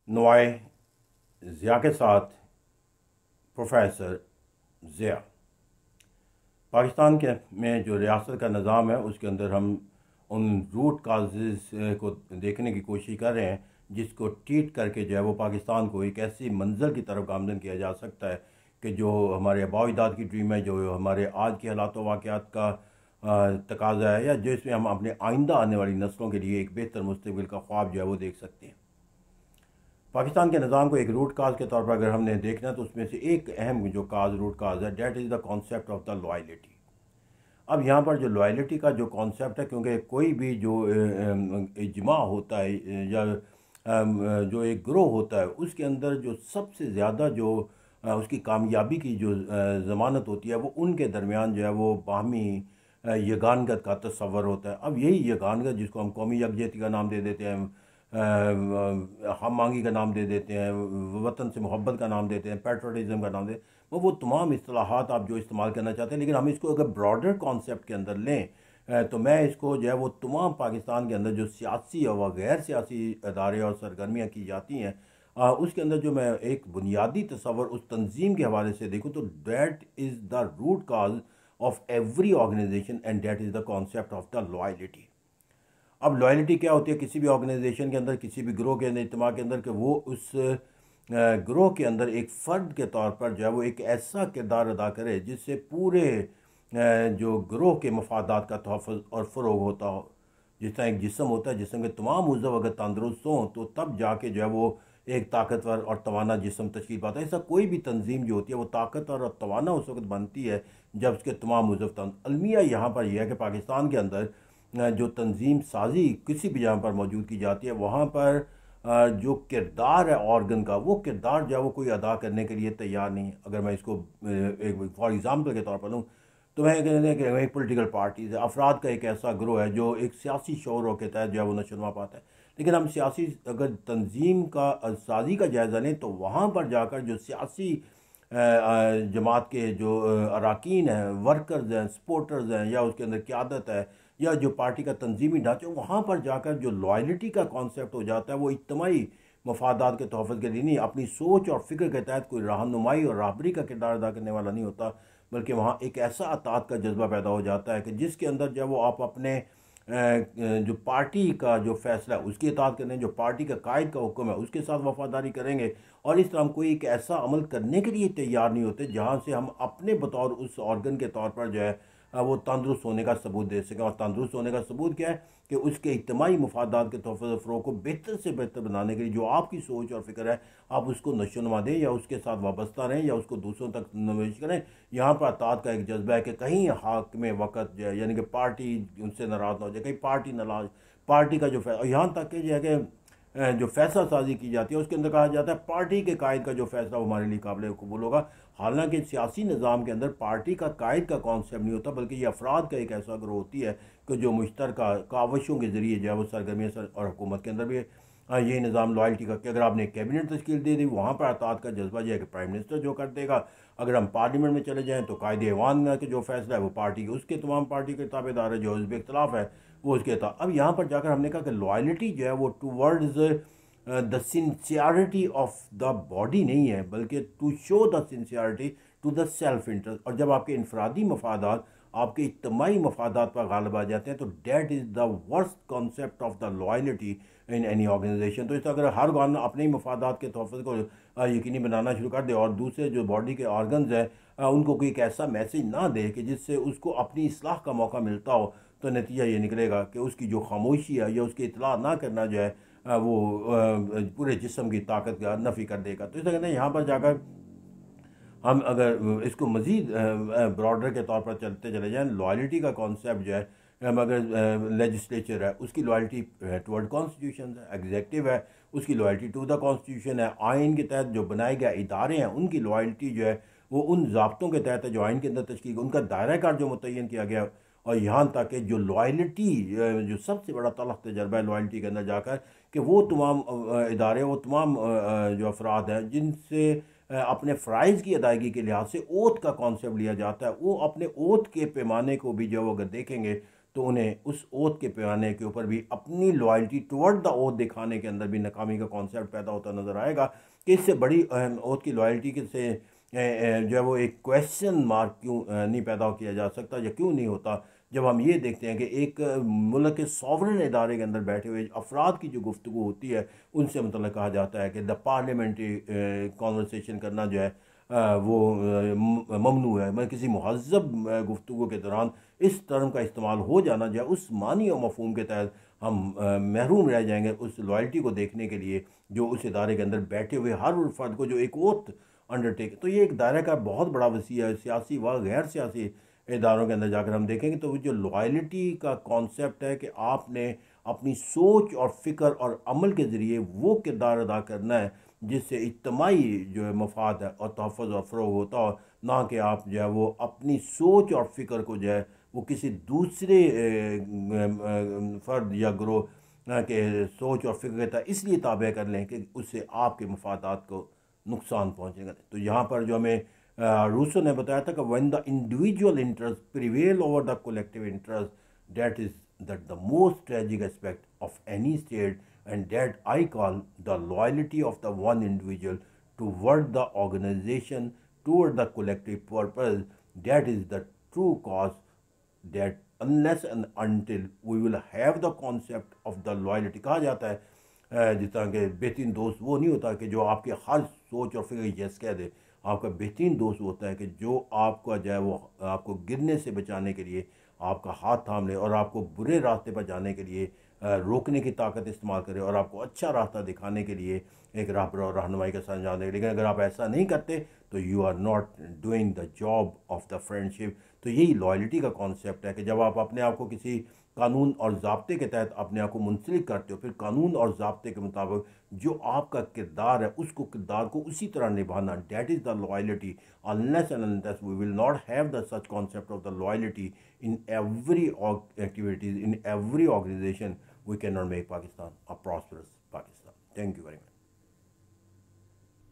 नवाए ज़िया के साथ प्रोफेसर ज़िया। पाकिस्तान के में जो रियासत का निज़ाम है उसके अंदर हम उन रूट काजेज़ को देखने की कोशिश कर रहे हैं जिसको ट्रीट करके जो है वो पाकिस्तान को एक ऐसी मंजिल की तरफ गामज़न किया जा सकता है कि जो हमारे आबाओ अजदाद की ड्रीम है, जो हमारे आज के हालात वाक़यात का तकाजा है, या जिसमें हम अपने आइंदा आने वाली नस्लों के लिए एक बेहतर मुस्तकबिल का ख्वाब जो है वो देख सकते हैं। पाकिस्तान के निज़ाम को एक रूट काज के तौर पर अगर हमने देखना तो उसमें से एक अहम जो काज रूट काज है, date is the concept of the loyalty. अब यहाँ पर जो लॉयल्टी का जो कॉन्सेप्ट है, क्योंकि कोई भी जो इजमा होता है या जो एक ग्रोह होता है उसके अंदर जो सबसे ज़्यादा जो उसकी कामयाबी की जो ज़मानत होती है वो उनके दरमियान जो है वो बाहमी यगानगत का तस्वर होता है। अब यही यगानगत जिसको हम कौमी यकजहती का नाम दे देते हैं, हम मांगी का नाम दे देते हैं, वतन से मोहब्बत का नाम देते हैं, पेट्रोटिज़म का नाम देते हैं, वो तमाम इस्तेलाहात आप जो इस्तेमाल करना चाहते हैं, लेकिन हम इसको अगर ब्रॉडर कॉन्सेप्ट के अंदर लें तो मैं इसको जो है वो तमाम पाकिस्तान के अंदर जो सियासी और गैर सियासी अदारे और सरगर्मियाँ की जाती हैं उसके अंदर जो मैं एक बुनियादी तस्वर उस तंजीम के हवाले से देखूँ तो that is the root cause of every organization and that is the concept of the loyalty. अब लॉयल्टी क्या होती है किसी भी ऑर्गेनाइजेशन के अंदर, किसी भी ग्रोह के अंदर, इज्तिमा के अंदर, कि वो उस ग्रोह के अंदर एक फ़र्द के तौर पर जो है वो एक ऐसा किरदार अदा करे जिससे पूरे जो ग्रोह के मफादात का तहफ़्फ़ुज़ और फ़रोग़ होता हो। जिस तरह एक जिस्म होता है, जिस्म के तमाम उज़्व अगर तंदुरुस्त हों तो तब जाके जो है वो एक ताकतवर और तवाना जिस्म तश्कील पाता है। ऐसा कोई भी तंजीम जो होती है वो ताकतवर और तवाना उस वक्त बनती है जब उसके तमाम उज़्व अलमिया यहाँ पर यह है कि पाकिस्तान के अंदर जो तंजीम साजी किसी भी जगह पर मौजूद की जाती है वहाँ पर जो किरदार है ऑर्गन का, वो किरदार जो है वो कोई अदा करने के लिए तैयार नहीं है। अगर मैं इसको एक फॉर एग्ज़ाम्पल के तौर पर लूँ तो मैं कहते हैं कि एक पोलिटिकल पार्टीज़ है, अफराद का एक ऐसा ग्रोह है जो एक सियासी शोरों के तहत जो है वो नशोनुमा पाता है। लेकिन हम सियासी अगर तंजीम का साजी का जायज़ा लें तो वहाँ पर जाकर जो सियासी जमात के जो अरकान हैं, वर्कर्स हैं, सपोर्टर्स हैं, या उसके अंदर क़यादत है, या जो पार्टी का तंजीमी ढांचा, वहाँ पर जाकर जो लॉयल्टी का कॉन्सेप्ट हो जाता है वो इज्तिमाई मफादात के तोहफ़्फ़ुज़ के लिए नहीं, अपनी सोच और फ़िक्र के तहत कोई रहनुमाई और राहबरी का किरदार अदा करने वाला नहीं होता, बल्कि वहाँ एक ऐसा अतात का जज्बा पैदा हो जाता है कि जिसके अंदर जब वो आप अपने जो पार्टी का जो फैसला है उसकी इताअत करें, जो पार्टी का कायद का हुक्म है उसके साथ वफादारी करेंगे, और इस तरह हम कोई एक ऐसा अमल करने के लिए तैयार नहीं होते जहाँ से हम अपने बतौर उस ऑर्गन के तौर पर जो है वो तंदुरुस्त होने का सबूत दे सकें। और तंदुरुस्त होने का सबूत क्या है कि उसके इज्तिमाई मफादात के तोहफ़्फ़ुज़ फ़रोग़ को बेहतर से बेहतर बनाने के लिए जो आपकी सोच और फ़िक्र है आप उसको नशोनुमा दें, या उसके साथ वाबस्ता रहें, या उसको दूसरों तक नवेश करें। यहाँ पर अतात का एक जज्बा है कि कहीं हाकिम वक़्त जो है, यानी कि पार्टी उनसे नाराज़ ना हो जाए, कहीं पार्टी नाराज़, पार्टी का जो यहाँ तक कि जो है कि जो फैसला साजी की जाती है उसके अंदर कहा जाता है पार्टी के कायद का जो फैसला वो हमारे लिए काबिल कबूल होगा। हालांकि सियासी निज़ाम के अंदर पार्टी का कायद का कॉन्सेप्ट नहीं होता, बल्कि ये अफराद का एक ऐसा ग्रोह होती है कि जो मुश्तरका कावशों के ज़रिए जो है वो सरगर्मियाँ और हुकूमत के अंदर भी यही निज़ाम लॉयल्टी का कि अगर आपने कैबिनेट तश्कील दे दी वहाँ पर अतात का जज्बा जो है कि प्राइम मिनिस्टर जो कर देगा। अगर हम पार्लियामेंट में चले जाएँ तो कायदे ऐवान के जो फैसला है वो पार्टी के उसके तमाम पार्टी के ताबेदार है, जो हिज़्ब इख्तिलाफ है वो उसके था। अब यहाँ पर जाकर हमने कहा कि लॉयल्टी जो है वो towards the sincerity of the body नहीं है, बल्कि to show the sincerity to the self interest. और जब आपके इनफरादी मफादात आपके इज्तिमाई मफादात पर गालिब आ जाते हैं तो that is the worst concept of the loyalty in any organization. तो इस अगर हर गवर्नमेंट अपने ही मफादात के तोहफ़्फ़ुज़ को यकीनी बनाना शुरू कर दे और दूसरे जो बॉडी के ऑर्गन्स हैं उनको कोई एक ऐसा मैसेज ना दे कि जिससे उसको अपनी इस्लाह का मौका मिलता हो, तो नतीजा ये निकलेगा कि उसकी जो खामोशी है या उसकी इतला ना करना जो है वो पूरे जिस्म की ताकत का नफ़ी कर देगा। तो इस कहते हैं यहाँ पर जाकर हम अगर इसको मज़ीद ब्रॉडर के तौर पर चलते चले जाएँ, लॉयल्टी का कॉन्सेप्ट जो है हम अगर लेजिस्लेचर है उसकी लॉयल्टी टुवर्ड कॉन्स्टिट्यूशन है, एग्जेक्टिव है उसकी लॉयल्टी टू द कॉन्स्टिट्यूशन है, आइन के तहत जो बनाए गए इदारे हैं उनकी लॉयल्टी जो है वो उन ज़ाब्तों के तहत है जो आइन के अंदर तश्कील उनका दायरा कार जो मुतय्यन किया गया। और यहाँ तक कि जो लॉयल्टी जो सबसे बड़ा तलख तजर्बा है लॉयल्टी के अंदर जाकर कि वो तमाम इदारे, वो तमाम जो अफराद हैं जिनसे अपने फ़राइज़ की अदायगी के लिहाज से ओथ का कॉन्सेप्ट लिया जाता है, वो अपने ओथ के पैमाने को भी जो अगर देखेंगे तो उन्हें उस ओथ के पैमाने के ऊपर भी अपनी लॉयल्टी टुवर्ड द ओथ दिखाने के अंदर भी नाकामी का कॉन्सेप्ट पैदा होता नज़र आएगा कि इससे बड़ी ओथ की लॉयल्टी से जो है वो एक क्वेश्चन मार्क क्यों नहीं पैदा किया जा सकता या क्यों नहीं होता, जब हम ये देखते हैं कि एक मुल्क के सॉवरन इदारे के अंदर बैठे हुए अफराद की जो गुफ्तगू होती है उनसे मतलब कहा जाता है कि द पार्लियामेंट्री कॉन्वर्सेशन करना जो है वो ममनू है। मतलब किसी महज़ब गुफ्तगू के दौरान इस टर्म का इस्तेमाल हो जाना जो है उस मानी और मफहूम के तहत हम महरूम रह जाएंगे उस लॉयल्टी को देखने के लिए जो उस इदारे के अंदर बैठे हुए हर फर्द को जो एक ओथ अंडरटेक। तो ये एक दायरा का बहुत बड़ा वसी है। सियासी व गैर सियासी इदारों के अंदर जाकर हम देखेंगे तो जो लॉयल्टी का कॉन्सेप्ट है कि आपने अपनी सोच और फ़िक्र और अमल के ज़रिए वो किरदार अदा करना है जिससे इज्तमाही जो है मफाद है और तहफ़्फ़ुज़ और फ़रोग़ होता हो, ना कि आप जो है वो अपनी सोच और फ़िक्र को जो है वो किसी दूसरे फ़र्द या ग्रोह के सोच और फ़िक्र के तहत इसलिए ताबे कर लें कि उससे आपके मफादात को नुकसान पहुँचेगा। तो यहाँ पर जो हमें रूसो ने बताया था कि when the individual interest prevail over the collective interest, that is that the most tragic aspect of any state and that I call the loyalty of the one individual toward the organization, toward the collective purpose. That is the true cause that unless and until we will have the concept of the loyalty, कहा जाता है जिस तरह के बेहतरीन दोस्त वो नहीं होता कि जो आपके हर सोच और फिक्र यस कह दे। आपका बेहतरीन दोस्त होता है कि जो आपका जो है वो आपको गिरने से बचाने के लिए आपका हाथ थाम ले और आपको बुरे रास्ते पर जाने के लिए रोकने की ताकत इस्तेमाल करे और आपको अच्छा रास्ता दिखाने के लिए एक राहबर और रहनुमाई का सर अंजाम दे। लेकिन अगर आप ऐसा नहीं करते तो you are not doing the job of the friendship. तो यही लॉयल्टी का कॉन्सेप्ट है कि जब आप अपने आप को किसी कानून और ज़ाब्ते के तहत अपने आप को मुंसलिक करते हो, फिर कानून और ज़ाब्ते के मुताबिक जो आपका किरदार है उसको किरदार को उसी तरह निभाना, that is the loyalty. Unless and unless we will not have the such concept of the loyalty in every activities, in every organization, we cannot make Pakistan a prosperous Pakistan. Thank you very much.